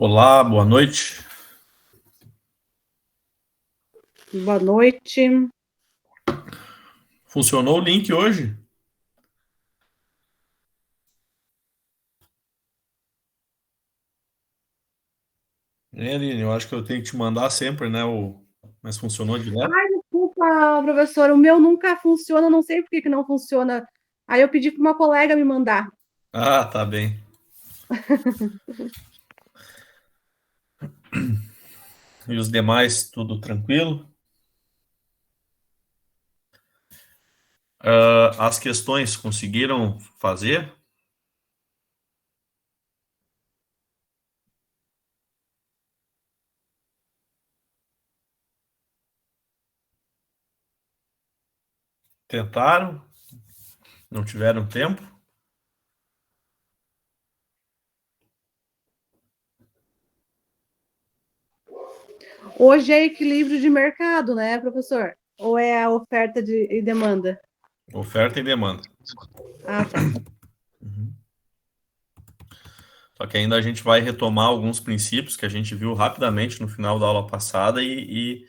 Olá, boa noite. Boa noite. Funcionou o link hoje? Aline, eu acho que eu tenho que te mandar sempre, né? Mas funcionou direto? Ai, desculpa, professor, o meu nunca funciona, não sei por que que não funciona. Aí eu pedi para uma colega me mandar. Ah, tá bem. E os demais, tudo tranquilo? As questões conseguiram fazer? Tentaram? Não tiveram tempo? Hoje é equilíbrio de mercado, né, professor? Ou é a oferta e demanda? Oferta e demanda. Ah, tá. Uhum. Só que ainda a gente vai retomar alguns princípios que a gente viu rapidamente no final da aula passada e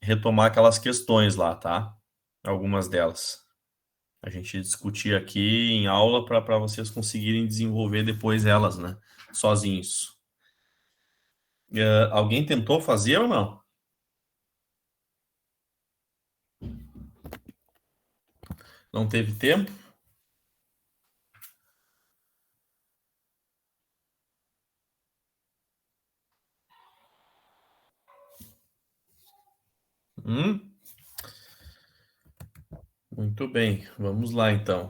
retomar aquelas questões lá, tá? Algumas delas. A gente discutir aqui em aula para vocês conseguirem desenvolver depois elas, né? Sozinhos. Alguém tentou fazer ou não? Não teve tempo? Hum? Muito bem, vamos lá então.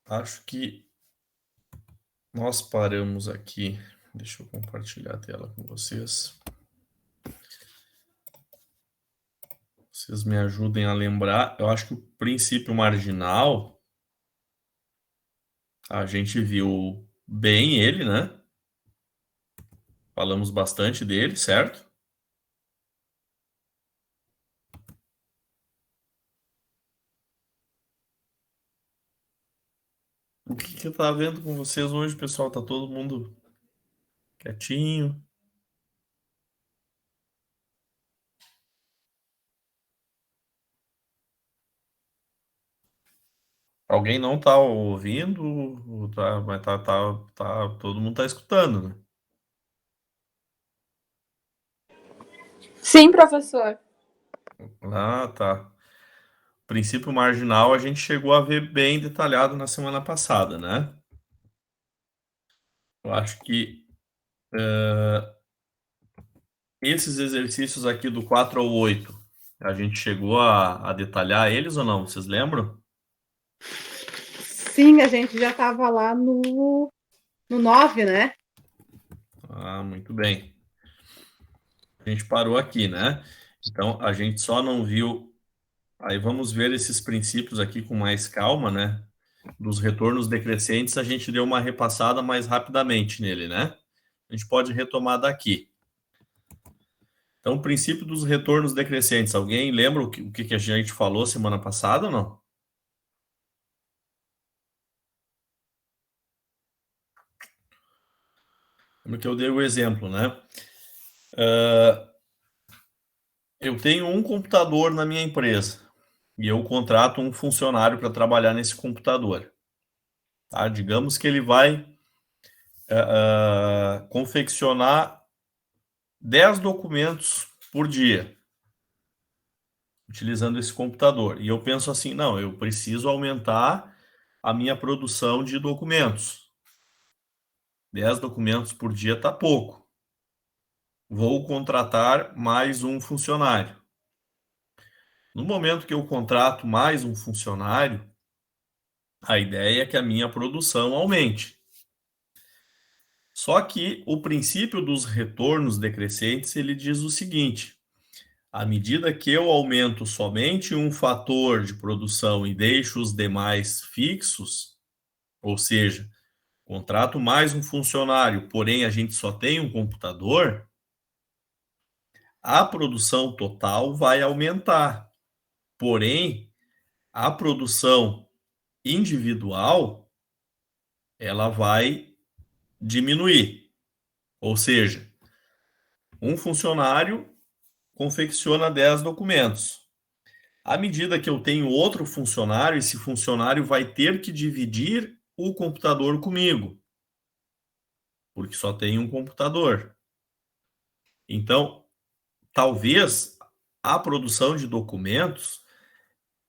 Acho que nós paramos aqui. Deixa eu compartilhar a tela com vocês. Vocês me ajudem a lembrar. Eu acho que o princípio marginal, a gente viu bem ele, né? Falamos bastante dele, certo? O que tá vendo com vocês hoje, pessoal? Tá todo mundo quietinho? Alguém não tá ouvindo? Tá, mas todo mundo tá escutando, né? Sim, professor. Ah, tá. Princípio marginal a gente chegou a ver bem detalhado na semana passada, né? Eu acho que esses exercícios aqui do 4 ao 8, a gente chegou a detalhar eles ou não? Vocês lembram? Sim, a gente já estava lá no 9, né? Ah, muito bem. A gente parou aqui, né? Então, a gente só não viu. Aí vamos ver esses princípios aqui com mais calma, né? Dos retornos decrescentes, a gente deu uma repassada mais rapidamente nele, né? A gente pode retomar daqui. Então, o princípio dos retornos decrescentes. Alguém lembra o que a gente falou semana passada ou não? Lembra que eu dei o exemplo, né? Eu tenho um computador na minha empresa e eu contrato um funcionário para trabalhar nesse computador. Tá? Digamos que ele vai confeccionar 10 documentos por dia, utilizando esse computador. E eu penso assim, não, eu preciso aumentar a minha produção de documentos. 10 documentos por dia está pouco. Vou contratar mais um funcionário. No momento que eu contrato mais um funcionário, a ideia é que a minha produção aumente. Só que o princípio dos retornos decrescentes, ele diz o seguinte: à medida que eu aumento somente um fator de produção e deixo os demais fixos, ou seja, contrato mais um funcionário, porém a gente só tem um computador, a produção total vai aumentar. Porém, a produção individual ela vai diminuir. Ou seja, um funcionário confecciona 10 documentos. À medida que eu tenho outro funcionário, esse funcionário vai ter que dividir o computador comigo, porque só tem um computador. Então, talvez a produção de documentos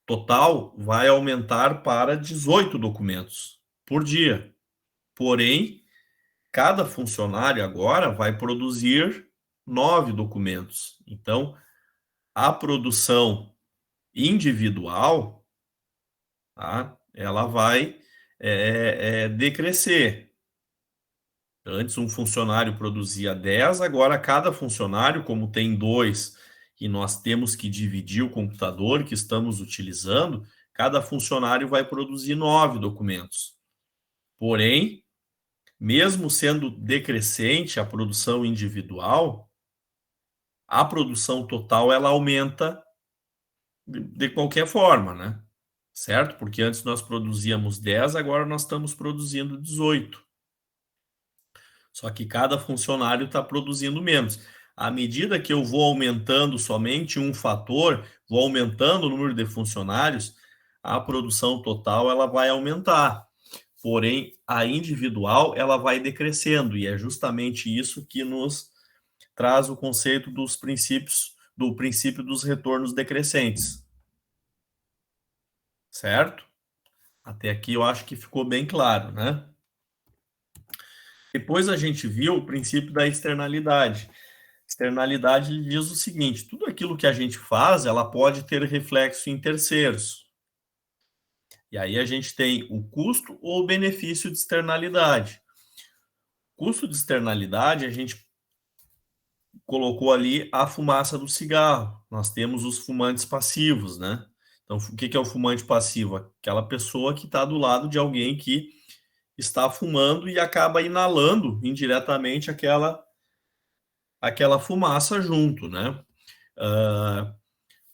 total vai aumentar para 18 documentos por dia. Porém, cada funcionário agora vai produzir 9 documentos. Então, a produção individual, tá, ela vai decrescer. Antes um funcionário produzia 10, agora cada funcionário, como tem 2 e nós temos que dividir o computador que estamos utilizando, cada funcionário vai produzir 9 documentos. Porém, mesmo sendo decrescente a produção individual, a produção total ela aumenta de qualquer forma, né? Certo? Porque antes nós produzíamos 10, agora nós estamos produzindo 18. Só que cada funcionário está produzindo menos. À medida que eu vou aumentando somente um fator, vou aumentando o número de funcionários, a produção total ela vai aumentar. Porém, a individual ela vai decrescendo, e é justamente isso que nos traz o conceito do princípio dos retornos decrescentes. Certo? Até aqui eu acho que ficou bem claro, né? Depois a gente viu o princípio da externalidade. Externalidade diz o seguinte: tudo aquilo que a gente faz, ela pode ter reflexo em terceiros. E aí a gente tem o custo ou o benefício de externalidade. Custo de externalidade, a gente colocou ali a fumaça do cigarro. Nós temos os fumantes passivos, né? Então, o que é o fumante passivo? Aquela pessoa que está do lado de alguém que está fumando e acaba inalando indiretamente aquela fumaça junto, né?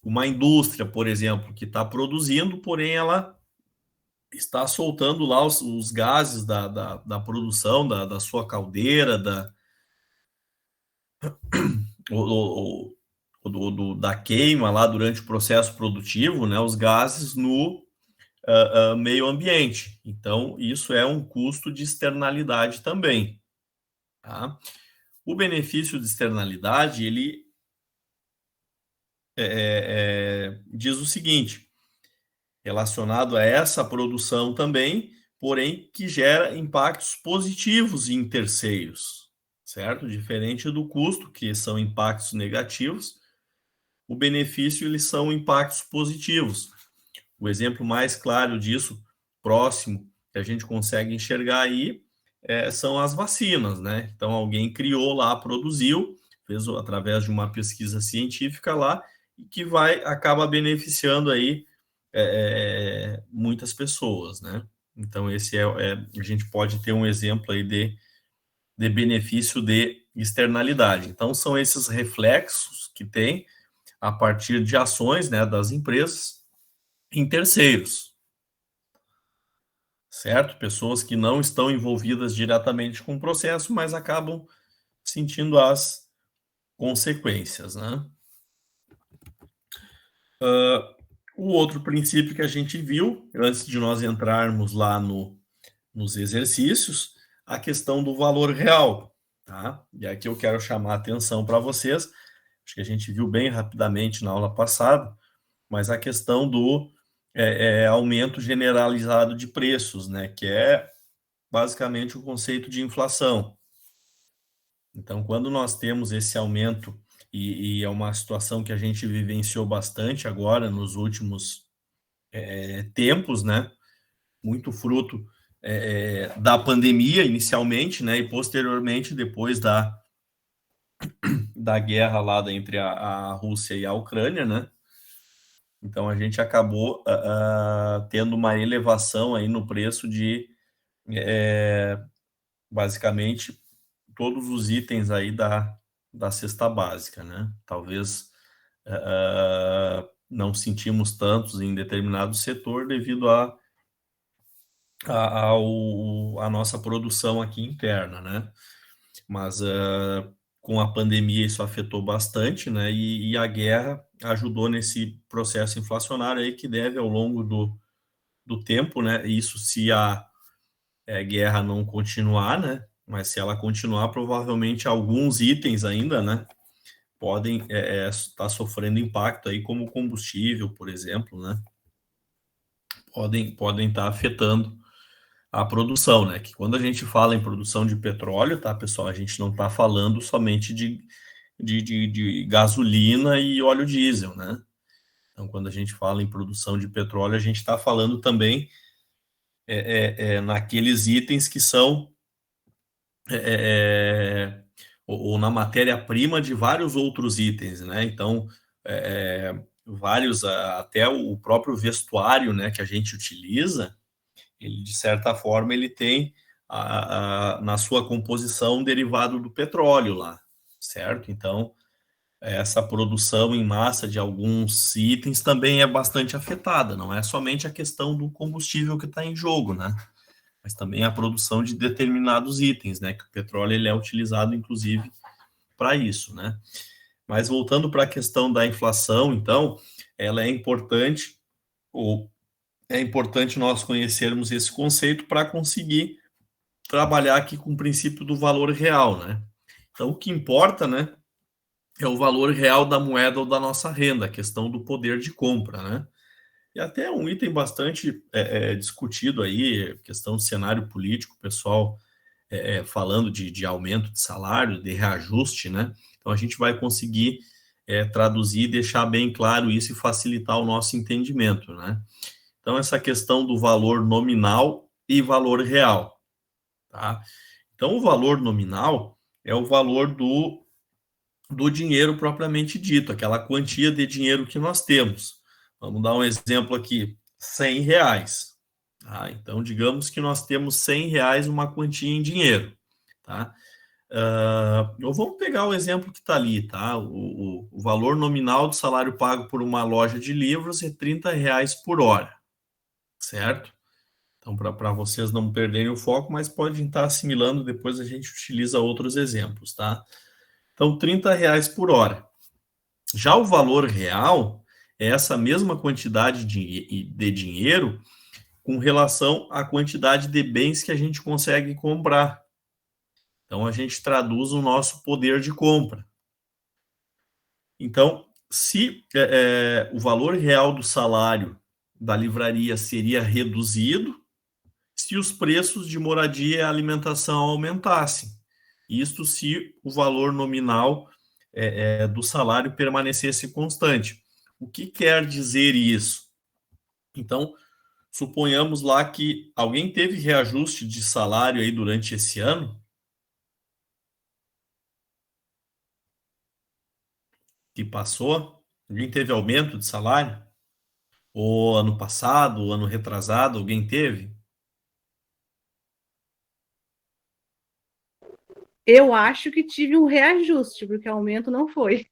Uma indústria, por exemplo, que está produzindo, porém ela está soltando lá os gases da produção, da sua caldeira, da queima lá durante o processo produtivo, né? Os gases no meio ambiente. Então, isso é um custo de externalidade também. Tá? O benefício de externalidade, ele diz o seguinte, relacionado a essa produção também, porém que gera impactos positivos em terceiros, certo? Diferente do custo, que são impactos negativos, o benefício, eles são impactos positivos. O exemplo mais claro disso, próximo, que a gente consegue enxergar aí, são as vacinas, né? Então, alguém criou lá, produziu, fez através de uma pesquisa científica lá, e que acaba beneficiando aí muitas pessoas, né? Então, esse a gente pode ter um exemplo aí de benefício de externalidade. Então, são esses reflexos que tem a partir de ações, né, das empresas em terceiros, certo? Pessoas que não estão envolvidas diretamente com o processo, mas acabam sentindo as consequências, né? O outro princípio que a gente viu, antes de nós entrarmos lá nos exercícios, a questão do valor real, tá? E aqui eu quero chamar a atenção para vocês, acho que a gente viu bem rapidamente na aula passada, mas a questão do aumento generalizado de preços, né? Que é basicamente o conceito de inflação. Então, quando nós temos esse aumento, e é uma situação que a gente vivenciou bastante agora nos últimos tempos, né? Muito fruto da pandemia inicialmente, né? E posteriormente, depois da guerra lá entre a Rússia e a Ucrânia, né? Então a gente acabou tendo uma elevação aí no preço de basicamente todos os itens aí da cesta básica, né? Talvez não sentimos tantos em determinado setor devido a nossa produção aqui interna, né? Mas com a pandemia isso afetou bastante, né? E a guerra ajudou nesse processo inflacionário aí que deve ao longo do tempo, né? Isso se a guerra não continuar, né? Mas se ela continuar, provavelmente alguns itens ainda, né? Podem estar sofrendo impacto aí, como combustível, por exemplo, né? Podem estar afetando a produção, né? Que quando a gente fala em produção de petróleo, tá, pessoal, a gente não está falando somente de gasolina e óleo diesel, né? Então, quando a gente fala em produção de petróleo, a gente está falando também naqueles itens que são ou na matéria-prima de vários outros itens, né? Então, vários, até o próprio vestuário, né, que a gente utiliza, ele, de certa forma, ele tem na sua composição um derivado do petróleo lá, certo? Então, essa produção em massa de alguns itens também é bastante afetada, não é somente a questão do combustível que está em jogo, né? Mas também a produção de determinados itens, né? Que o petróleo ele é utilizado, inclusive, para isso, né? Mas voltando para a questão da inflação, então, ela é importante, ou é importante nós conhecermos esse conceito para conseguir trabalhar aqui com o princípio do valor real, né? Então, o que importa, né, é o valor real da moeda ou da nossa renda, a questão do poder de compra, né? E até um item bastante discutido aí, questão do cenário político, o pessoal falando de aumento de salário, de reajuste, né? Então a gente vai conseguir traduzir, deixar bem claro isso e facilitar o nosso entendimento, né? Então essa questão do valor nominal e valor real, tá? Então o valor nominal é o valor do dinheiro propriamente dito, aquela quantia de dinheiro que nós temos. Vamos dar um exemplo aqui, R$ 100. Tá? Então, digamos que nós temos R$ 100, uma quantia em dinheiro. Tá? Vamos pegar o exemplo que está ali. Tá? O valor nominal do salário pago por uma loja de livros é R$ 30 por hora. Certo? Então, para vocês não perderem o foco, mas podem estar assimilando, depois a gente utiliza outros exemplos. Tá? Então, R$ 30 por hora. Já o valor real é essa mesma quantidade de dinheiro com relação à quantidade de bens que a gente consegue comprar. Então, a gente traduz o nosso poder de compra. Então, se o valor real do salário da livraria seria reduzido se os preços de moradia e alimentação aumentassem. Isto se o valor nominal do salário permanecesse constante. O que quer dizer isso? Então, suponhamos lá que alguém teve reajuste de salário aí durante esse ano, que passou, alguém teve aumento de salário? Ou ano passado, ou ano retrasado, alguém teve? Eu acho que tive um reajuste, porque aumento não foi.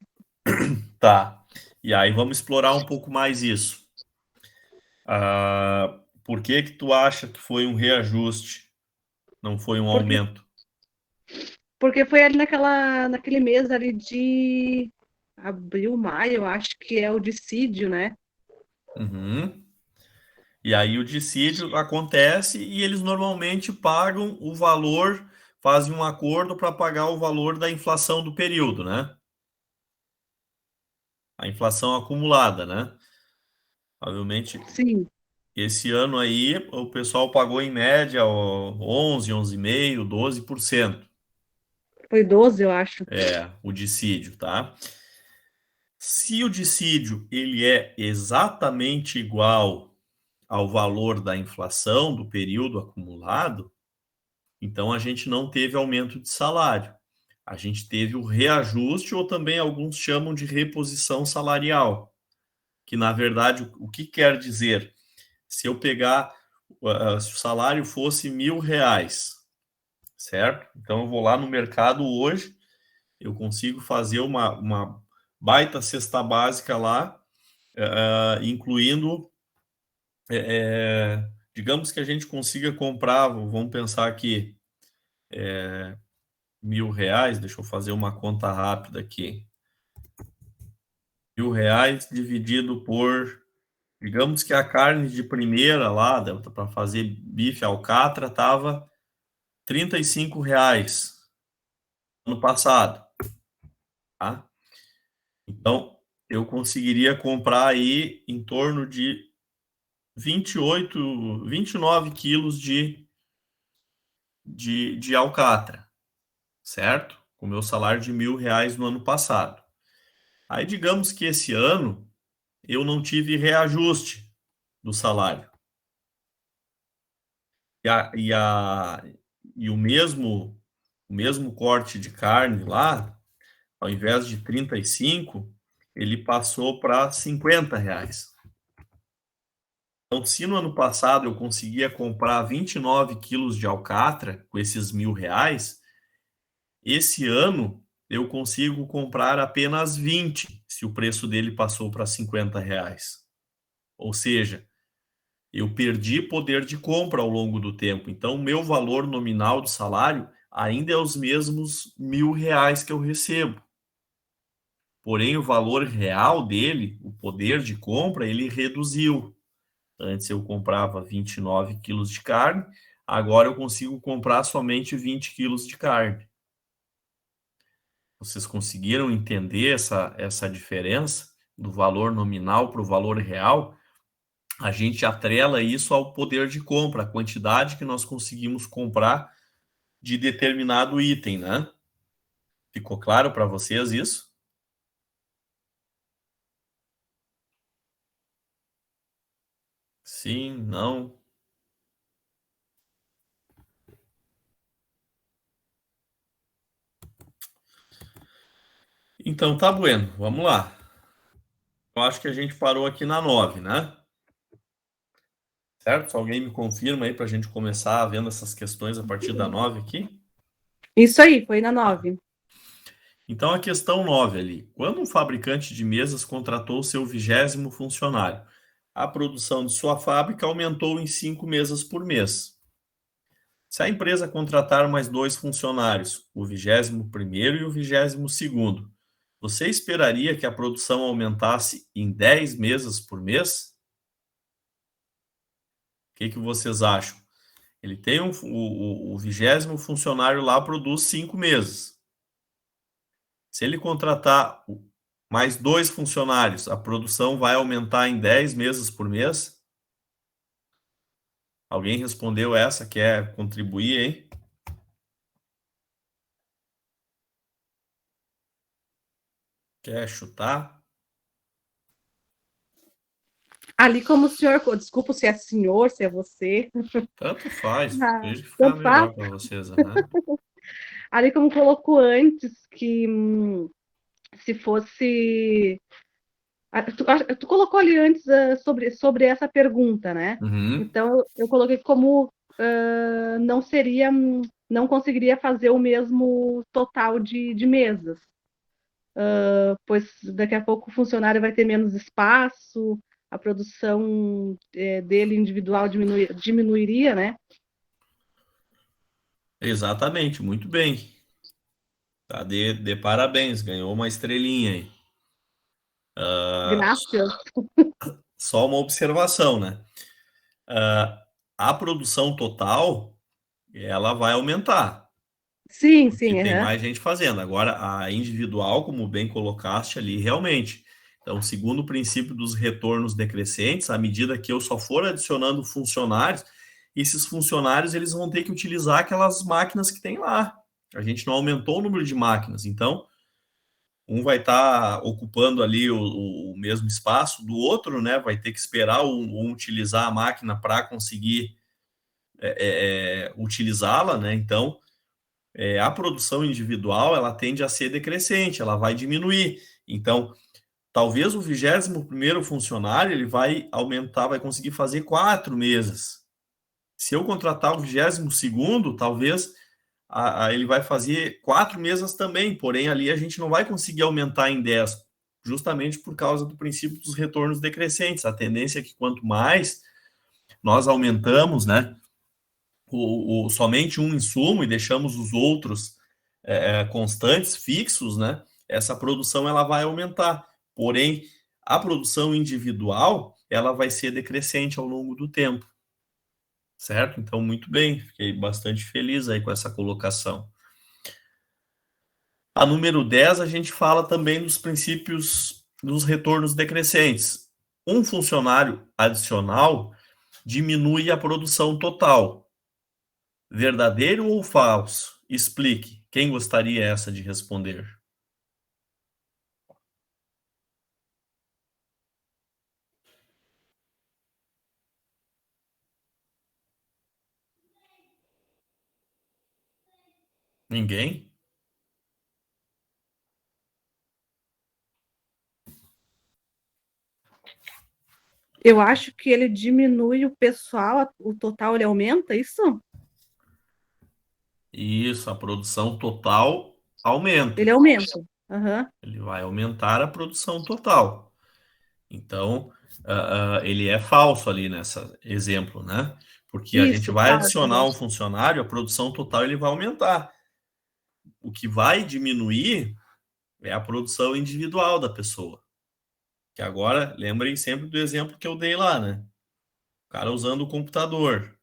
Tá. E aí vamos explorar um pouco mais isso. Por que tu acha que foi um reajuste, não foi um aumento? Porque foi ali naquele mês ali de abril, maio, eu acho que é o dissídio, né? Uhum. E aí o dissídio acontece e eles normalmente pagam o valor, fazem um acordo para pagar o valor da inflação do período, né? A inflação acumulada, né? Provavelmente Sim, esse ano aí o pessoal pagou em média 11, 11,5%, 12%. foi 12, eu acho. O dissídio, tá? Se o dissídio ele é exatamente igual ao valor da inflação do período acumulado, então a gente não teve aumento de salário. A gente teve o reajuste, ou também alguns chamam de reposição salarial, que na verdade o que quer dizer? Se eu pegar, se o salário fosse R$ 1.000, certo? Então eu vou lá no mercado hoje, eu consigo fazer uma baita cesta básica lá incluindo, digamos que a gente consiga comprar, vamos pensar aqui, R$1.000, deixa eu fazer uma conta rápida aqui. R$1.000 dividido por, digamos que a carne de primeira lá, para fazer bife alcatra, estava R$35 ano passado, tá? Então, eu conseguiria comprar aí em torno de 29 quilos de alcatra, certo? Com o meu salário de R$1.000 no ano passado. Aí, digamos que esse ano eu não tive reajuste do salário. E o mesmo corte de carne lá, ao invés de 35, ele passou para R$50. Então, se no ano passado eu conseguia comprar 29 quilos de alcatra com esses R$1.000, esse ano eu consigo comprar apenas 20, se o preço dele passou para R$50. Ou seja, eu perdi poder de compra ao longo do tempo. Então, o meu valor nominal do salário ainda é os mesmos R$1.000 que eu recebo. Porém, o valor real dele, o poder de compra, ele reduziu. Antes eu comprava 29 quilos de carne, agora eu consigo comprar somente 20 quilos de carne. Vocês conseguiram entender essa diferença do valor nominal para o valor real? A gente atrela isso ao poder de compra, a quantidade que nós conseguimos comprar de determinado item, né? Ficou claro para vocês isso? Sim, não? Então tá bueno, vamos lá. Eu acho que a gente parou aqui na 9, né? Certo? Se alguém me confirma aí para a gente começar vendo essas questões a partir da 9 aqui. Isso aí, foi na 9. Então, a questão 9 ali. Quando um fabricante de mesas contratou seu 20º funcionário, a produção de sua fábrica aumentou em 5 mesas por mês. Se a empresa contratar mais 2 funcionários, o 21º e o 22º, você esperaria que a produção aumentasse em 10 mesas por mês? O que vocês acham? Ele tem o 20º funcionário lá, produz 5 mesas. Se ele contratar mais 2 funcionários, a produção vai aumentar em 10 mesas por mês? Alguém respondeu essa? Quer contribuir, hein? Quer chutar? Ali como o senhor, desculpa se é senhor, se é você. Tanto faz, veja que ficar Tanto faz. melhor para vocês, né? Ali como colocou antes que se fosse... Tu colocou ali antes sobre essa pergunta, né? Uhum. Então eu coloquei como não conseguiria fazer o mesmo total de mesas. Pois daqui a pouco o funcionário vai ter menos espaço, a produção dele individual diminuiria, né? Exatamente, muito bem. Tá de parabéns, ganhou uma estrelinha aí. Graças. Só uma observação, né? A produção total, ela vai aumentar. Sim, Porque sim. tem mais gente fazendo. Agora, a individual, como bem colocaste ali, realmente. Então, segundo o princípio dos retornos decrescentes, à medida que eu só for adicionando funcionários, esses funcionários eles vão ter que utilizar aquelas máquinas que tem lá. A gente não aumentou o número de máquinas. Então, um vai estar ocupando ali o mesmo espaço do outro, né? Vai ter que esperar um utilizar a máquina para conseguir utilizá-la, né? Então, a produção individual ela tende a ser decrescente, ela vai diminuir. Então, talvez o 21º funcionário ele vai aumentar, vai conseguir fazer 4 mesas. Se eu contratar o 22º, talvez ele vai fazer 4 mesas também, porém ali a gente não vai conseguir aumentar em 10, justamente por causa do princípio dos retornos decrescentes. A tendência é que quanto mais nós aumentamos, né, somente um insumo e deixamos os outros constantes, fixos, né, essa produção ela vai aumentar. Porém, a produção individual ela vai ser decrescente ao longo do tempo. Certo? Então, muito bem, fiquei bastante feliz aí com essa colocação. A número 10, a gente fala também dos princípios dos retornos decrescentes. Um funcionário adicional diminui a produção total. Verdadeiro ou falso? Explique. Quem gostaria essa de responder? Ninguém? Eu acho que ele diminui o pessoal, o total ele aumenta, isso? Isso, a produção total aumenta. Ele aumenta. Aham. Ele vai aumentar a produção total. Então, ele é falso ali nessa exemplo, né? Porque a gente Isso, vai falso. adicionar um funcionário, a produção total ele vai aumentar. O que vai diminuir é a produção individual da pessoa. Que agora, lembrem sempre do exemplo que eu dei lá, né? O cara usando o computador,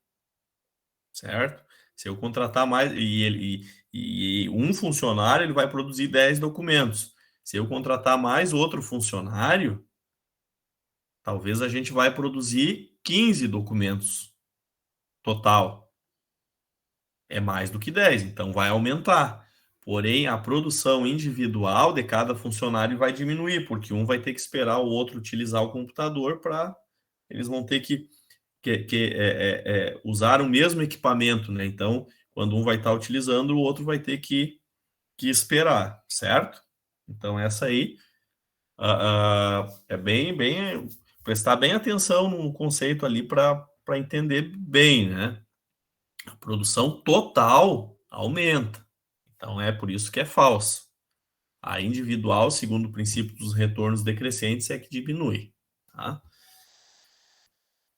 certo? Se eu contratar mais e um funcionário, ele vai produzir 10 documentos. Se eu contratar mais outro funcionário, talvez a gente vai produzir 15 documentos total. É mais do que 10, então vai aumentar. Porém, a produção individual de cada funcionário vai diminuir, porque um vai ter que esperar o outro utilizar o computador para. Eles vão ter que usar o mesmo equipamento, né? Então, quando um vai estar utilizando, o outro vai ter que esperar, certo? Então, essa aí é bem prestar bem atenção no conceito ali para entender bem, né? A produção total aumenta. Então é por isso que é falso. A individual, segundo o princípio dos retornos decrescentes, é que diminui. Tá?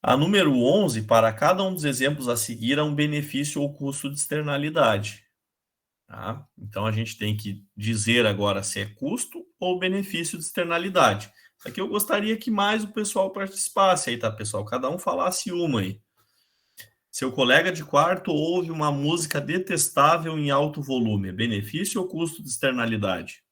A número 11, para cada um dos exemplos a seguir, há um benefício ou custo de externalidade. Tá? Então a gente tem que dizer agora se é custo ou benefício de externalidade. Isso aqui eu gostaria que mais o pessoal participasse aí, tá, pessoal? Cada um falasse uma aí. Seu colega de quarto ouve uma música detestável em alto volume. É benefício ou custo de externalidade?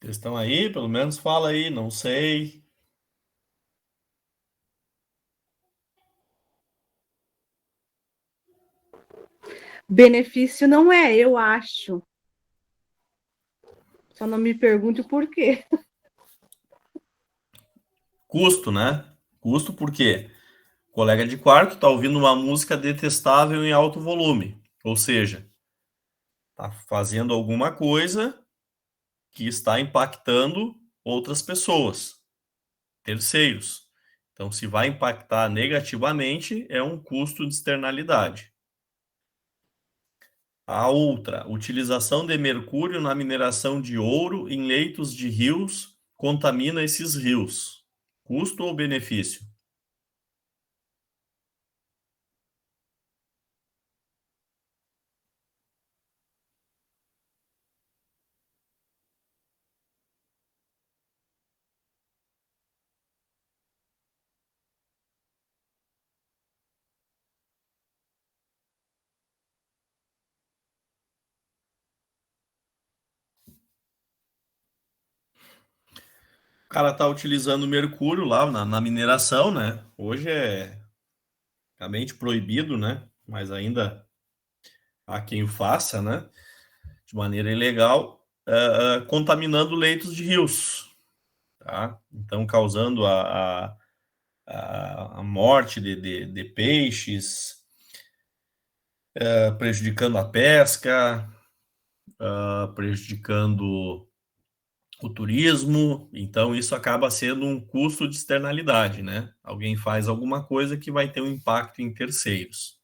Vocês estão aí? Pelo menos fala aí, não sei. Benefício não é, eu acho. Só não me pergunte o porquê. Custo, né? Custo por quê? O colega de quarto está ouvindo uma música detestável em alto volume. Ou seja, está fazendo alguma coisa que está impactando outras pessoas, terceiros. Então, se vai impactar negativamente, é um custo de externalidade. A outra, utilização de mercúrio na mineração de ouro em leitos de rios contamina esses rios. Custo ou benefício? cara tá utilizando mercúrio lá na mineração, né? Hoje é realmente proibido, né? Mas ainda há quem o faça, né? De maneira ilegal, contaminando leitos de rios, tá? Então, causando a morte de peixes, prejudicando a pesca, prejudicando o turismo. Então, isso acaba sendo um custo de externalidade, né? Alguém faz alguma coisa que vai ter um impacto em terceiros.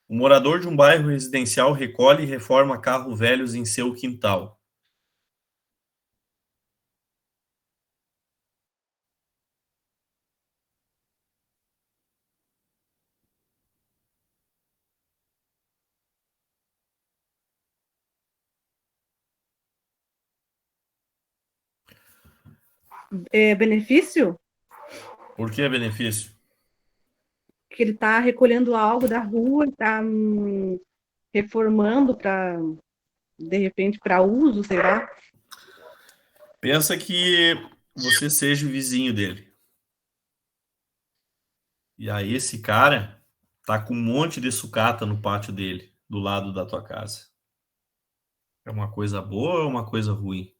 O morador de um bairro residencial recolhe e reforma carros velhos em seu quintal. Benefício? Por que benefício? Que ele está recolhendo algo da rua, está reformando para, de repente, para uso, sei lá. Pensa que você seja o vizinho dele. E aí esse cara tá com um monte de sucata no pátio dele, do lado da tua casa. É uma coisa boa ou é uma coisa ruim?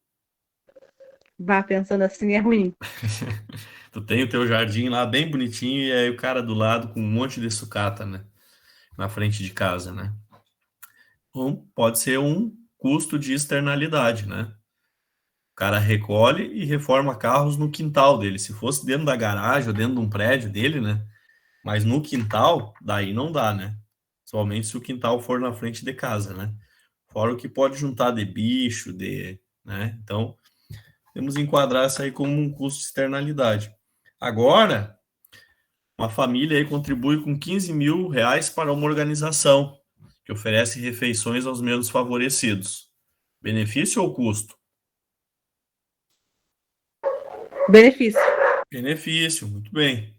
Vá pensando assim, é ruim. Tu tem o teu jardim lá bem bonitinho e aí o cara do lado com um monte de sucata, né? Na frente de casa, né? Então, pode ser um custo de externalidade, né? O cara recolhe e reforma carros no quintal dele. Se fosse dentro da garagem ou dentro de um prédio dele, né? Mas no quintal, daí não dá, né? Somente se o quintal for na frente de casa, né? Fora o que pode juntar de bicho, né? Então, temos que enquadrar isso aí como um custo de externalidade. Agora, uma família aí contribui com 15 mil reais para uma organização que oferece refeições aos menos favorecidos. Benefício ou custo? Benefício. Benefício, muito bem.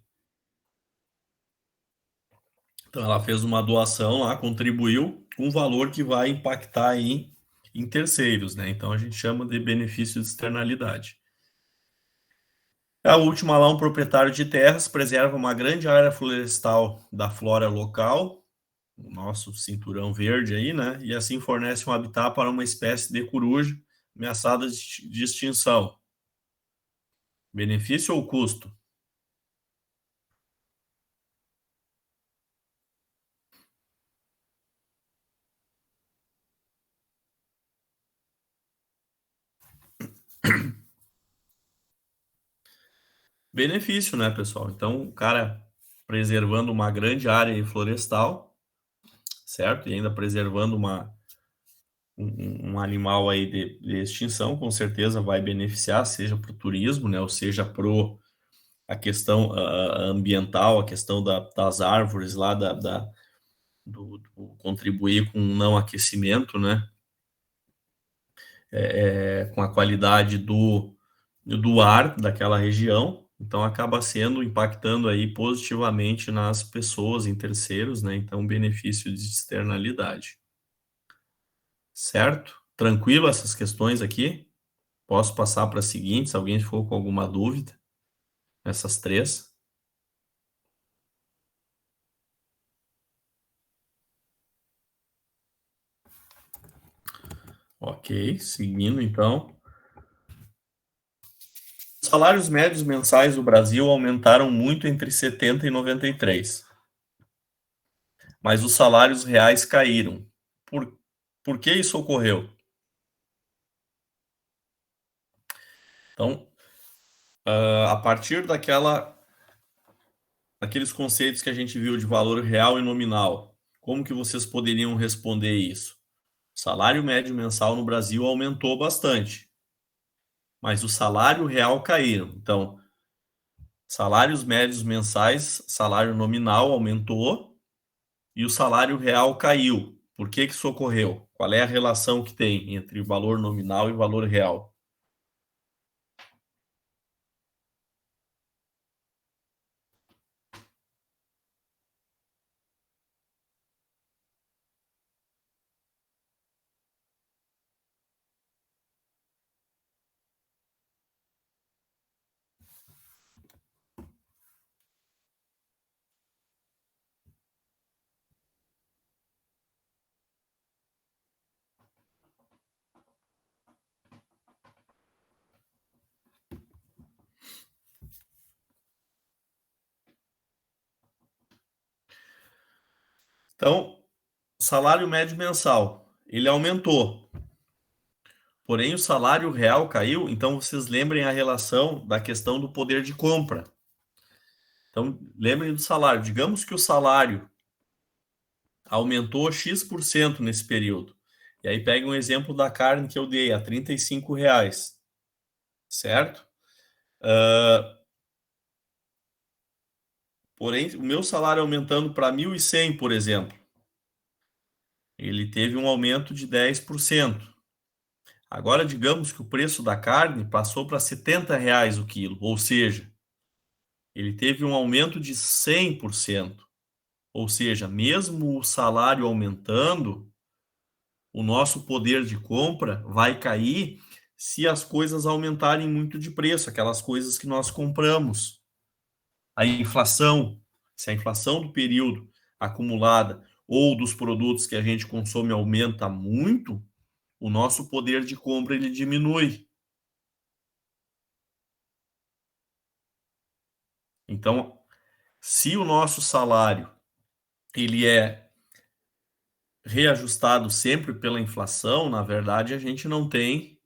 Então ela fez uma doação lá, contribuiu com um valor que vai impactar em terceiros, né? Então a gente chama de benefício de externalidade. A última lá, um proprietário de terras preserva uma grande área florestal da flora local, o nosso cinturão verde aí, né? E assim fornece um habitat para uma espécie de coruja ameaçada de extinção. Benefício ou custo? Benefício, né, pessoal? Então, o cara preservando uma grande área florestal, certo? E ainda preservando um animal aí de extinção, com certeza vai beneficiar, seja para o turismo, né? Ou seja, para a questão ambiental, a questão das árvores lá, do contribuir com o não aquecimento, né? Com a qualidade do ar daquela região, então acaba sendo impactando aí positivamente nas pessoas, em terceiros, né? Então, benefício de externalidade. Certo? Tranquilo essas questões aqui? Posso passar para a seguinte, se alguém ficou com alguma dúvida, essas três. Ok, seguindo então. Os salários médios mensais do Brasil aumentaram muito entre 70 e 93, mas os salários reais caíram. Por, por que isso ocorreu? Então, a partir daqueles conceitos que a gente viu de valor real e nominal, como que vocês poderiam responder isso? O salário médio mensal no Brasil aumentou bastante, mas o salário real caiu. Então, salários médios mensais, salário nominal aumentou e o salário real caiu. Por que que isso ocorreu? Qual é a relação que tem entre valor nominal e valor real? Então, salário médio mensal, ele aumentou. Porém, o salário real caiu, então vocês lembrem a relação da questão do poder de compra. Então, lembrem do salário. Digamos que o salário aumentou X% nesse período. E aí pega um exemplo da carne que eu dei, a R$ 35, certo? Porém, o meu salário aumentando para 1.100, por exemplo, ele teve um aumento de 10%. Agora, digamos que o preço da carne passou para R$ 70 o quilo, ou seja, ele teve um aumento de 100%. Ou seja, mesmo o salário aumentando, o nosso poder de compra vai cair se as coisas aumentarem muito de preço, aquelas coisas que nós compramos. A inflação, se a inflação do período acumulada ou dos produtos que a gente consome aumenta muito, o nosso poder de compra ele diminui. Então, se o nosso salário ele é reajustado sempre pela inflação, na verdade a gente não tem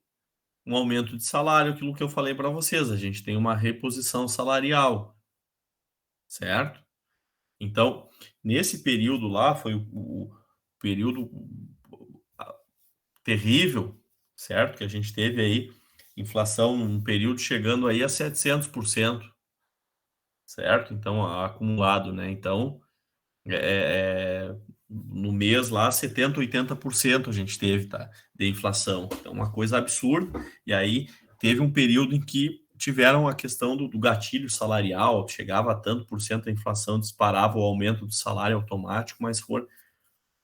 um aumento de salário, aquilo que eu falei para vocês, a gente tem uma reposição salarial, certo? Então, nesse período lá, foi o período terrível, certo? Que a gente teve aí inflação um período chegando aí a 700%, certo? Então, acumulado, né? Então, no mês lá, 70%, 80% a gente teve, tá? De inflação. Então, uma coisa absurda. E aí, teve um período em que tiveram a questão do gatilho salarial, chegava a tanto por cento a inflação, disparava o aumento do salário automático, mas foi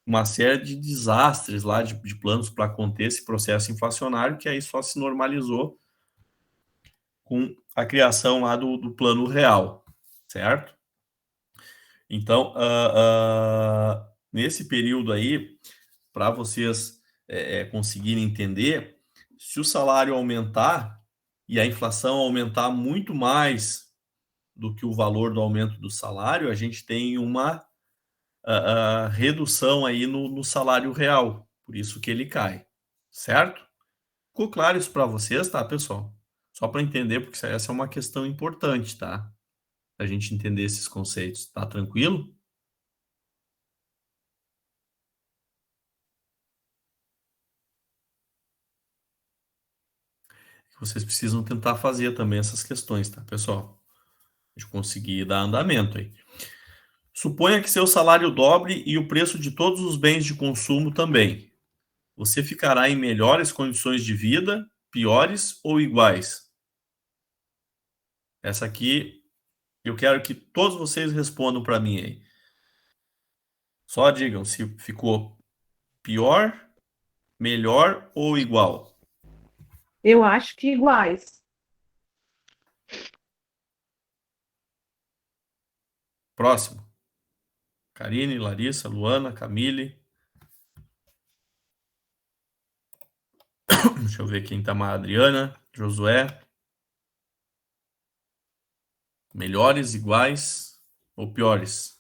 uma série de desastres lá, de planos para conter esse processo inflacionário, que aí só se normalizou com a criação lá do plano real, certo? Então, nesse período aí, para vocês conseguirem entender, se o salário aumentar e a inflação aumentar muito mais do que o valor do aumento do salário, a gente tem uma redução aí no salário real, por isso que ele cai, certo? Ficou claro isso para vocês, tá, pessoal? Só para entender, porque essa é uma questão importante, tá? A gente entender esses conceitos, tá tranquilo? Vocês precisam tentar fazer também essas questões, tá, pessoal? De conseguir dar andamento aí. Suponha que seu salário dobre e o preço de todos os bens de consumo também. Você ficará em melhores condições de vida, piores ou iguais? Essa aqui eu quero que todos vocês respondam para mim aí. Só digam se ficou pior, melhor ou igual. Eu acho que iguais. Próximo. Karine, Larissa, Luana, Camille. Deixa eu ver quem tá mais. Adriana, Josué. Melhores, iguais ou piores?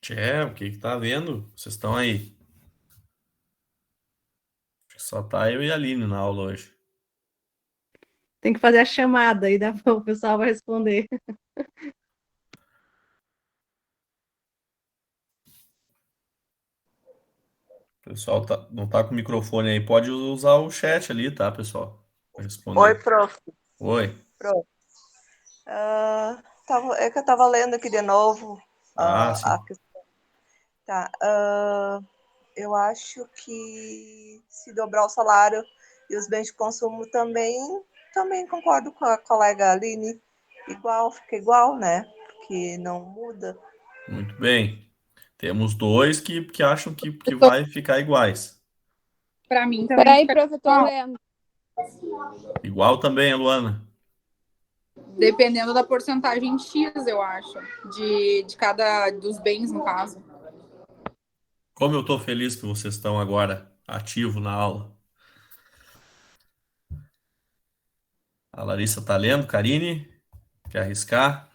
Tchê, o que que tá vendo? Vocês estão aí? Acho que só tá eu e a Aline na aula hoje. Tem que fazer a chamada e o pessoal vai responder. O pessoal não tá com o microfone aí. Pode usar o chat ali, tá, pessoal? Pra Oi, responder. prof. Oi. Prof. É que eu estava lendo aqui de novo Sim. a questão. Tá. Eu acho que se dobrar o salário e os bens de consumo também concordo com a colega Aline. Fica igual, né? Porque não muda. Muito bem. Temos dois que acham que Eu tô- vai ficar iguais. Pra mim também Peraí, fica prof, eu tô igual. lendo. Igual também, Luana. Dependendo da porcentagem X, eu acho, de cada dos bens, no caso. Como eu estou feliz que vocês estão agora ativo na aula. A Larissa está lendo. Karine, quer arriscar?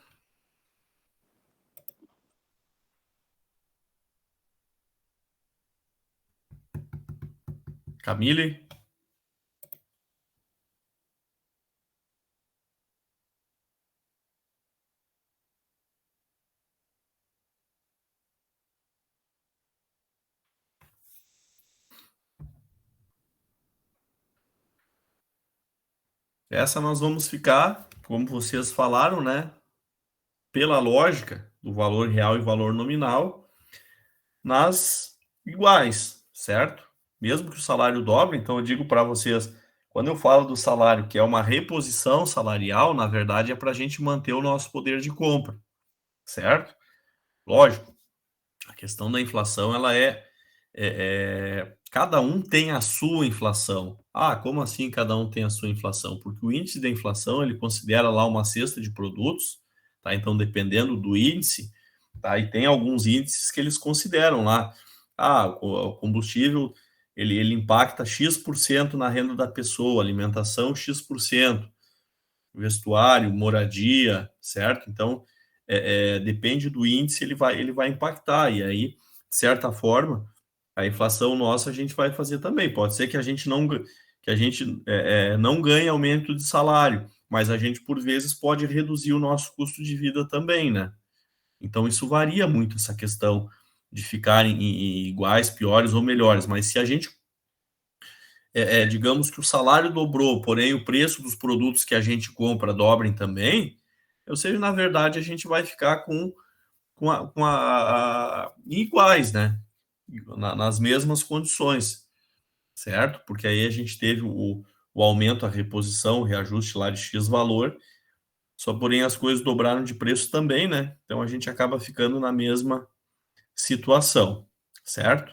Camille? Essa nós vamos ficar, como vocês falaram, né? Pela lógica do valor real e valor nominal, nas iguais, certo? Mesmo que o salário dobre, então eu digo para vocês, quando eu falo do salário, que é uma reposição salarial, na verdade é para a gente manter o nosso poder de compra, certo? Lógico, a questão da inflação, ela cada um tem a sua inflação. Ah, como assim cada um tem a sua inflação? Porque o índice da inflação, ele considera lá uma cesta de produtos, tá? Então, dependendo do índice, tá? E tem alguns índices que eles consideram lá. Ah, o combustível, ele impacta X% na renda da pessoa, alimentação X%, vestuário, moradia, certo? Então, depende do índice, ele vai impactar. E aí, de certa forma, a inflação nossa a gente vai fazer também. Pode ser que a gente não ganhe aumento de salário, mas a gente, por vezes, pode reduzir o nosso custo de vida também, né? Então, isso varia muito, essa questão de ficarem iguais, piores ou melhores. Mas se a gente, digamos que o salário dobrou, porém o preço dos produtos que a gente compra dobrem também, ou seja, na verdade, a gente vai ficar iguais, né? Nas mesmas condições, certo? Porque aí a gente teve o aumento, a reposição, o reajuste lá de X valor, só porém as coisas dobraram de preço também, né? Então a gente acaba ficando na mesma situação, certo?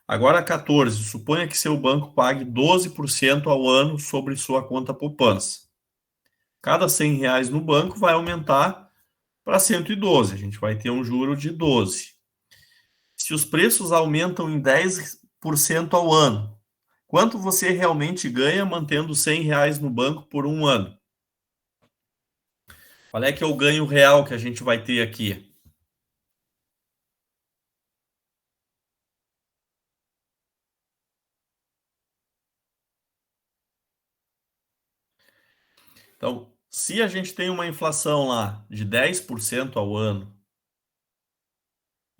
Agora 14, suponha que seu banco pague 12% ao ano sobre sua conta poupança. Cada R$ 100 no banco vai aumentar para 112, a gente vai ter um juro de 12. Se os preços aumentam em 10% ao ano, quanto você realmente ganha mantendo R$ 100 no banco por um ano? Qual é que é o ganho real que a gente vai ter aqui? Então, se a gente tem uma inflação lá de 10% ao ano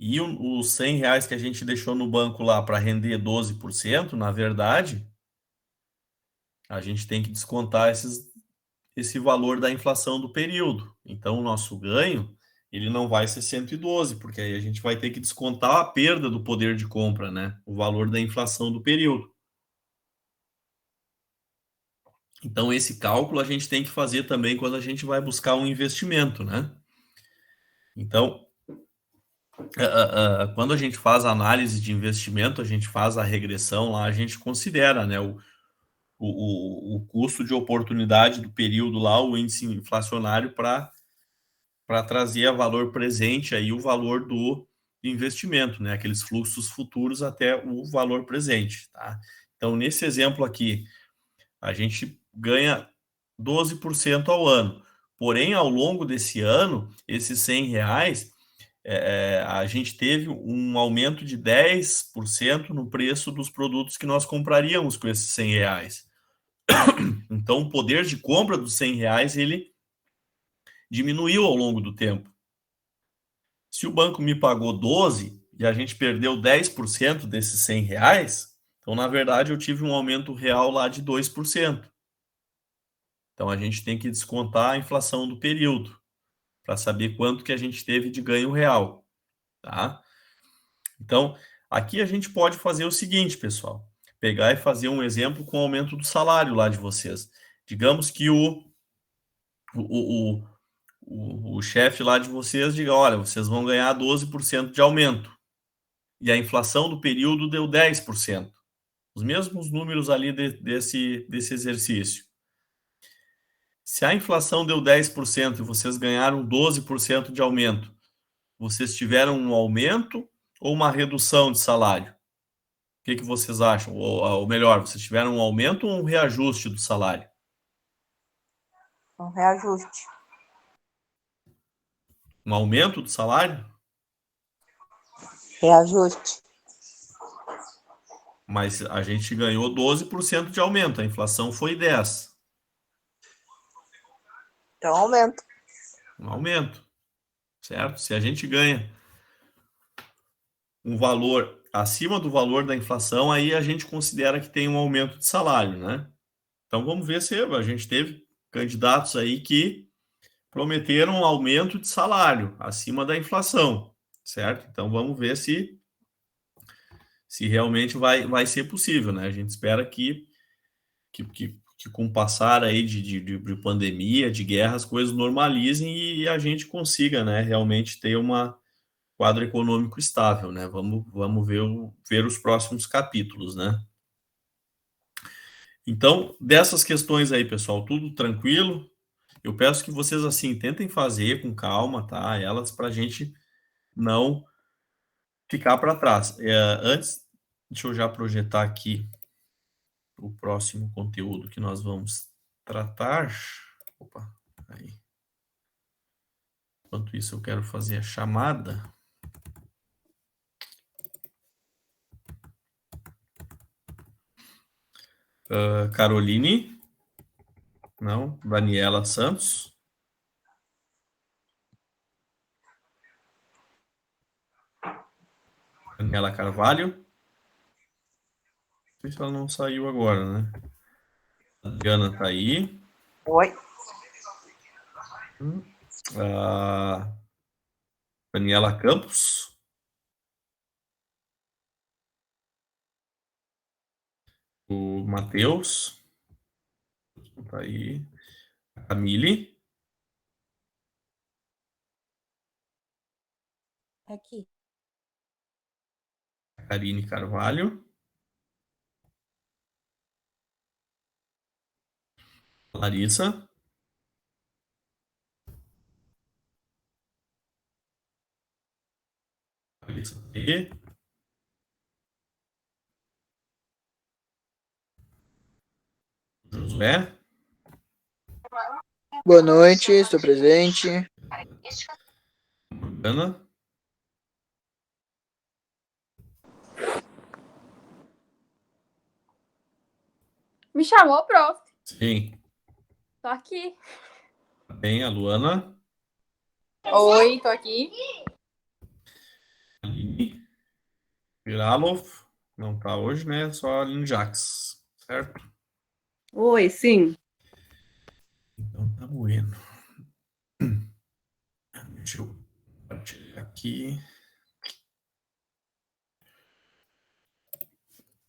e os R$ 100 que a gente deixou no banco lá para render 12%, na verdade, a gente tem que descontar esse valor da inflação do período. Então, o nosso ganho, ele não vai ser 112, porque aí a gente vai ter que descontar a perda do poder de compra, né? O valor da inflação do período. Então, esse cálculo a gente tem que fazer também quando a gente vai buscar um investimento, né? Então, quando a gente faz a análise de investimento, a gente faz a regressão lá, a gente considera, né, o custo de oportunidade do período lá, o índice inflacionário, para trazer a valor presente aí o valor do investimento, né, aqueles fluxos futuros até o valor presente, tá? Então, nesse exemplo aqui, a gente ganha 12% ao ano. Porém, ao longo desse ano, esses R$ 100, a gente teve um aumento de 10% no preço dos produtos que nós compraríamos com esses R$ 100. Então, o poder de compra dos R$ 100, ele diminuiu ao longo do tempo. Se o banco me pagou 12 e a gente perdeu 10% desses R$ 100, então, na verdade, eu tive um aumento real lá de 2%. Então, a gente tem que descontar a inflação do período para saber quanto que a gente teve de ganho real, tá? Então, aqui a gente pode fazer o seguinte, pessoal. Pegar e fazer um exemplo com o aumento do salário lá de vocês. Digamos que o chefe lá de vocês diga, olha, vocês vão ganhar 12% de aumento. E a inflação do período deu 10%. Os mesmos números ali desse exercício. Se a inflação deu 10% e vocês ganharam 12% de aumento, vocês tiveram um aumento ou uma redução de salário? O que vocês acham? Ou melhor, vocês tiveram um aumento ou um reajuste do salário? Um reajuste. Um aumento do salário? Reajuste. Mas a gente ganhou 12% de aumento, a inflação foi 10%. Então, aumento. Um aumento, certo? Se a gente ganha um valor acima do valor da inflação, aí a gente considera que tem um aumento de salário, né? Então vamos ver se a gente teve candidatos aí que prometeram um aumento de salário acima da inflação, certo? Então vamos ver se realmente vai ser possível, né? A gente espera que com o passar aí de pandemia, de guerra, as coisas normalizem e a gente consiga, né, realmente ter quadro econômico estável, né? Vamos ver os próximos capítulos, né? Então, dessas questões aí, pessoal, tudo tranquilo. Eu peço que vocês, assim, tentem fazer com calma, tá? Elas para a gente não ficar para trás. Antes, deixa eu já projetar aqui o próximo conteúdo que nós vamos tratar. Opa, aí. Enquanto isso, eu quero fazer a chamada. Caroline? Não. Daniela Santos? Daniela Carvalho? Não sei se ela não saiu agora, né? A Adriana tá aí. Oi. Daniela Campos? O Matheus? Tá aí. A Camille? Aqui. A Karine Carvalho? A Larissa? Larissa P. Josué? Boa noite, estou presente. Morgana? Me chamou, prof. Sim. Tô aqui. Bem, a Luana? Oi, tô aqui. Aline? Viralov? Não tá hoje, né? Só a Aline Jax, certo? Oi, sim. Então tá bueno. Deixa eu compartilhar aqui.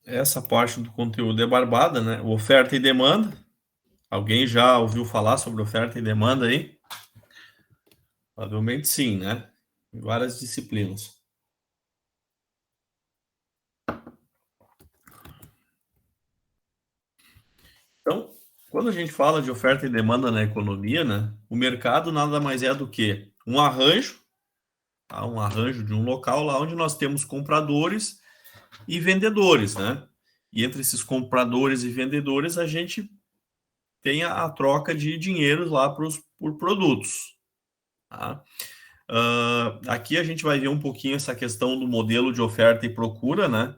Essa parte do conteúdo é barbada, né? Oferta e demanda. Alguém já ouviu falar sobre oferta e demanda aí? Provavelmente sim, né? Em várias disciplinas. Então, quando a gente fala de oferta e demanda na economia, né? O mercado nada mais é do que um arranjo, tá? Um arranjo de um local lá onde nós temos compradores e vendedores, né? E entre esses compradores e vendedores, a gente tem a troca de dinheiro lá por produtos. Tá? Aqui a gente vai ver um pouquinho essa questão do modelo de oferta e procura, né?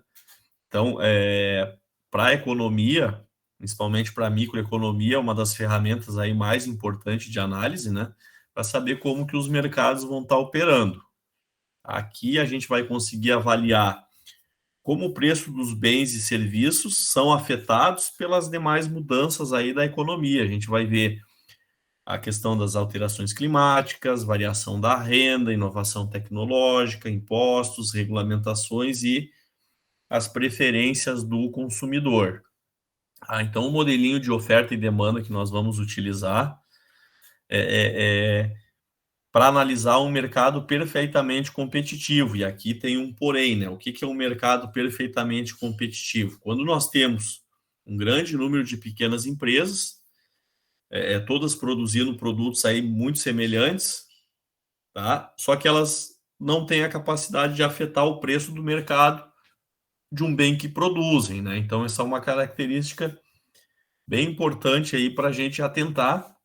Então, para a economia, principalmente para a microeconomia, é uma das ferramentas aí mais importantes de análise, né? Para saber como que os mercados vão estar operando. Aqui a gente vai conseguir avaliar como o preço dos bens e serviços são afetados pelas demais mudanças aí da economia. A gente vai ver a questão das alterações climáticas, variação da renda, inovação tecnológica, impostos, regulamentações e as preferências do consumidor. Então, o modelinho de oferta e demanda que nós vamos utilizar para analisar um mercado perfeitamente competitivo. E aqui tem um porém, né? O que é um mercado perfeitamente competitivo? Quando nós temos um grande número de pequenas empresas, todas produzindo produtos aí muito semelhantes, tá? Só que elas não têm a capacidade de afetar o preço do mercado de um bem que produzem, né? Então, essa é uma característica bem importante aí para a gente atentar.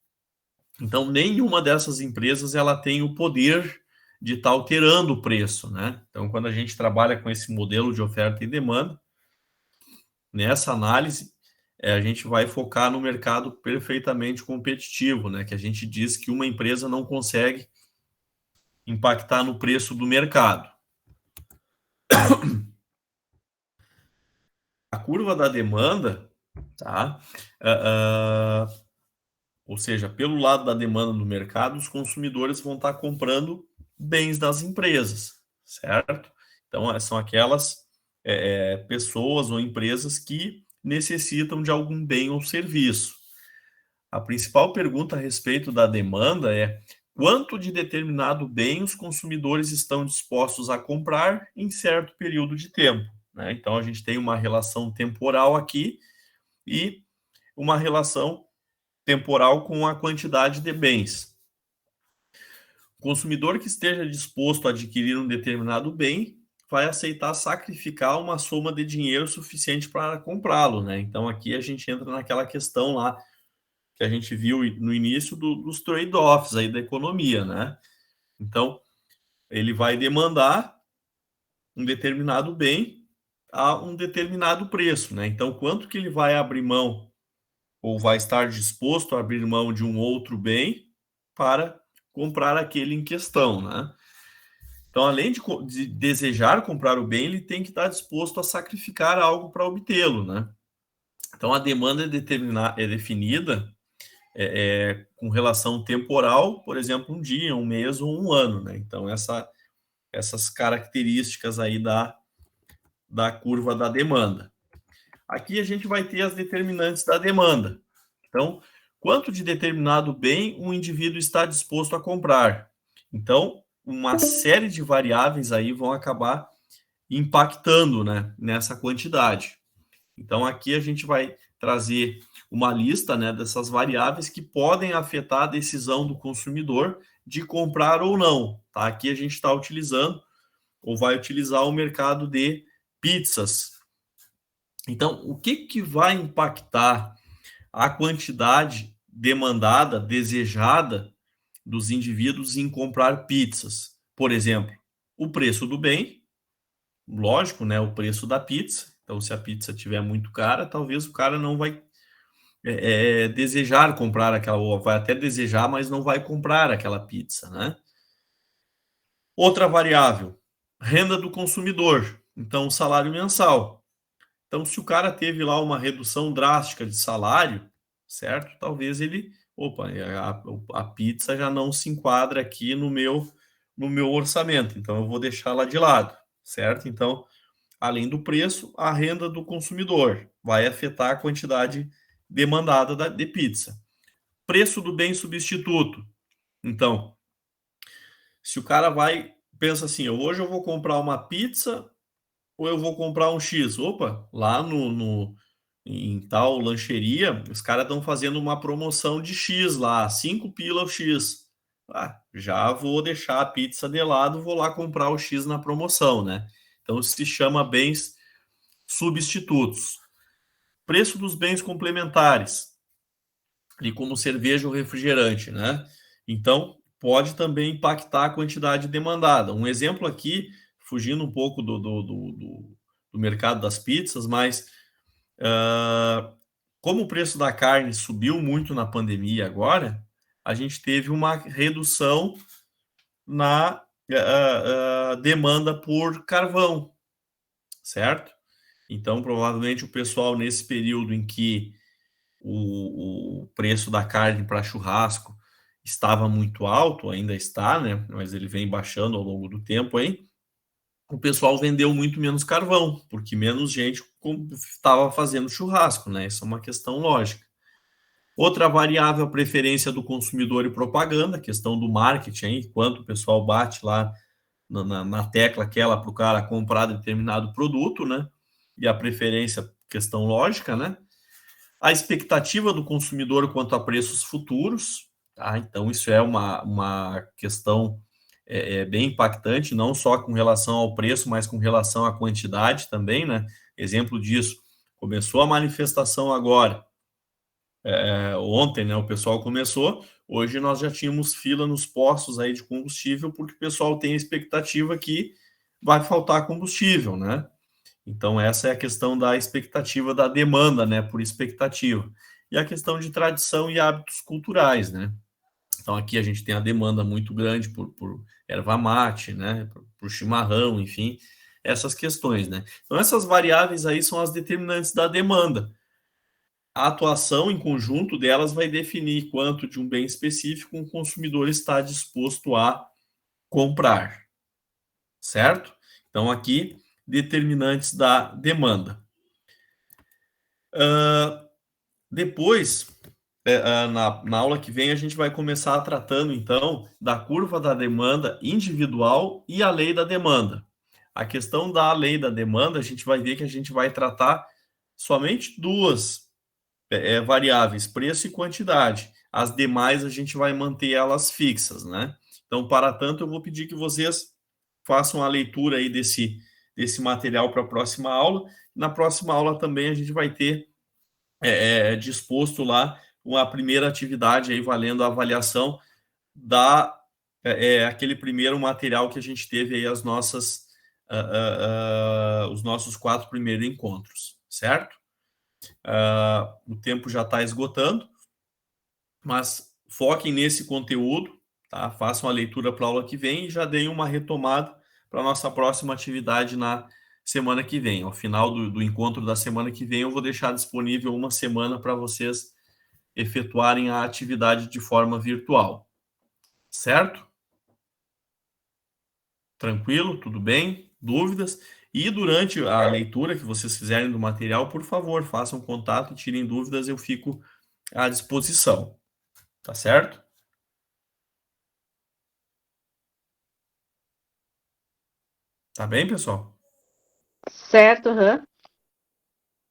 Então, nenhuma dessas empresas ela tem o poder de estar alterando o preço, né? Então, quando a gente trabalha com esse modelo de oferta e demanda, nessa análise, a gente vai focar no mercado perfeitamente competitivo, né? Que a gente diz que uma empresa não consegue impactar no preço do mercado. A curva da demanda, tá? Ou seja, pelo lado da demanda no mercado, os consumidores vão estar comprando bens das empresas, certo? Então, são aquelas pessoas ou empresas que necessitam de algum bem ou serviço. A principal pergunta a respeito da demanda é quanto de determinado bem os consumidores estão dispostos a comprar em certo período de tempo, né? Então, a gente tem uma relação temporal aqui e uma relação temporal com a quantidade de bens. O consumidor que esteja disposto a adquirir um determinado bem vai aceitar sacrificar uma soma de dinheiro suficiente para comprá-lo, né? Então aqui a gente entra naquela questão lá que a gente viu no início dos trade-offs aí da economia, né? Então ele vai demandar um determinado bem a um determinado preço, né? Então quanto que ele vai abrir mão ou vai estar disposto a abrir mão de um outro bem para comprar aquele em questão, né? Então, além de desejar comprar o bem, ele tem que estar disposto a sacrificar algo para obtê-lo, né? Então, a demanda é definida com relação temporal, por exemplo, um dia, um mês ou um ano, né? Então, essas características aí da curva da demanda. Aqui a gente vai ter as determinantes da demanda. Então, quanto de determinado bem um indivíduo está disposto a comprar? Então, uma série de variáveis aí vão acabar impactando, né, nessa quantidade. Então, aqui a gente vai trazer uma lista, né, dessas variáveis que podem afetar a decisão do consumidor de comprar ou não. Tá? Aqui a gente está utilizando ou vai utilizar o mercado de pizzas. Então, o que vai impactar a quantidade demandada, desejada dos indivíduos em comprar pizzas? Por exemplo, o preço do bem, lógico, né? O preço da pizza. Então, se a pizza estiver muito cara, talvez o cara não vai desejar comprar aquela, ou vai até desejar, mas não vai comprar aquela pizza, né? Outra variável, renda do consumidor. Então, o salário mensal. Então, se o cara teve lá uma redução drástica de salário, certo? Talvez ele, a pizza já não se enquadra aqui no meu orçamento, então eu vou deixá-la de lado, certo? Então, além do preço, a renda do consumidor vai afetar a quantidade demandada de pizza. Preço do bem substituto. Então, se o cara pensa assim, hoje eu vou comprar uma pizza ou eu vou comprar um X? Opa, lá em tal lancheria, os caras estão fazendo uma promoção de X lá, 5 pila o X. Já vou deixar a pizza de lado, vou lá comprar o X na promoção, né? Então, se chama bens substitutos. Preço dos bens complementares, ali como cerveja ou refrigerante, né? Então, pode também impactar a quantidade demandada. Um exemplo aqui, fugindo um pouco do mercado das pizzas, mas como o preço da carne subiu muito na pandemia agora, a gente teve uma redução na demanda por carvão, certo? Então, provavelmente o pessoal, nesse período em que o preço da carne para churrasco estava muito alto, ainda está, né? Mas ele vem baixando ao longo do tempo aí. O pessoal vendeu muito menos carvão, porque menos gente estava fazendo churrasco, né? Isso é uma questão lógica. Outra variável, a preferência do consumidor e propaganda, questão do marketing, aí, quanto o pessoal bate lá na tecla aquela para o cara comprar determinado produto, né? E a preferência, questão lógica, né? A expectativa do consumidor quanto a preços futuros, tá? Então, isso é uma questão é bem impactante, não só com relação ao preço, mas com relação à quantidade também, né? Exemplo disso, começou a manifestação agora, ontem, né? O pessoal começou, hoje nós já tínhamos fila nos postos aí de combustível, porque o pessoal tem a expectativa que vai faltar combustível, né? Então, essa é a questão da expectativa da demanda, né? Por expectativa. E a questão de tradição e hábitos culturais, né? Então, aqui a gente tem a demanda muito grande por erva mate, né? Por chimarrão, enfim, essas questões, né? Então, essas variáveis aí são as determinantes da demanda. A atuação em conjunto delas vai definir quanto de um bem específico um consumidor está disposto a comprar, certo? Então, aqui, determinantes da demanda. Depois, na aula que vem, a gente vai começar tratando, então, da curva da demanda individual e a lei da demanda. A questão da lei da demanda, a gente vai ver que a gente vai tratar somente duas variáveis, preço e quantidade. As demais, a gente vai manter elas fixas, né? Então, para tanto, eu vou pedir que vocês façam a leitura aí desse material para a próxima aula. Na próxima aula também a gente vai ter disposto lá uma primeira atividade aí valendo a avaliação da aquele primeiro material que a gente teve aí os nossos 4 primeiros encontros, certo? O tempo já está esgotando, mas foquem nesse conteúdo, tá? Façam a leitura para a aula que vem e já deem uma retomada para a nossa próxima atividade na semana que vem. Ao final do encontro da semana que vem, eu vou deixar disponível uma semana para vocês efetuarem a atividade de forma virtual. Certo? Tranquilo? Tudo bem? Dúvidas? E durante a leitura que vocês fizerem do material, por favor, façam contato e tirem dúvidas, eu fico à disposição. Tá certo? Tá bem, pessoal? Certo, aham.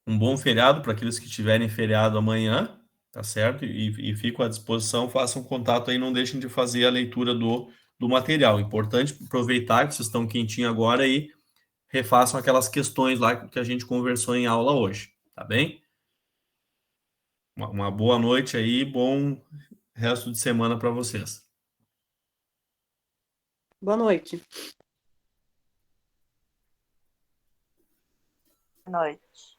Um bom feriado para aqueles que tiverem feriado amanhã, tá certo? E fico à disposição, façam contato aí, não deixem de fazer a leitura do material. Importante aproveitar que vocês estão quentinhos agora e refaçam aquelas questões lá que a gente conversou em aula hoje, tá bem? Uma boa noite aí, bom resto de semana para vocês. Boa noite. Boa noite.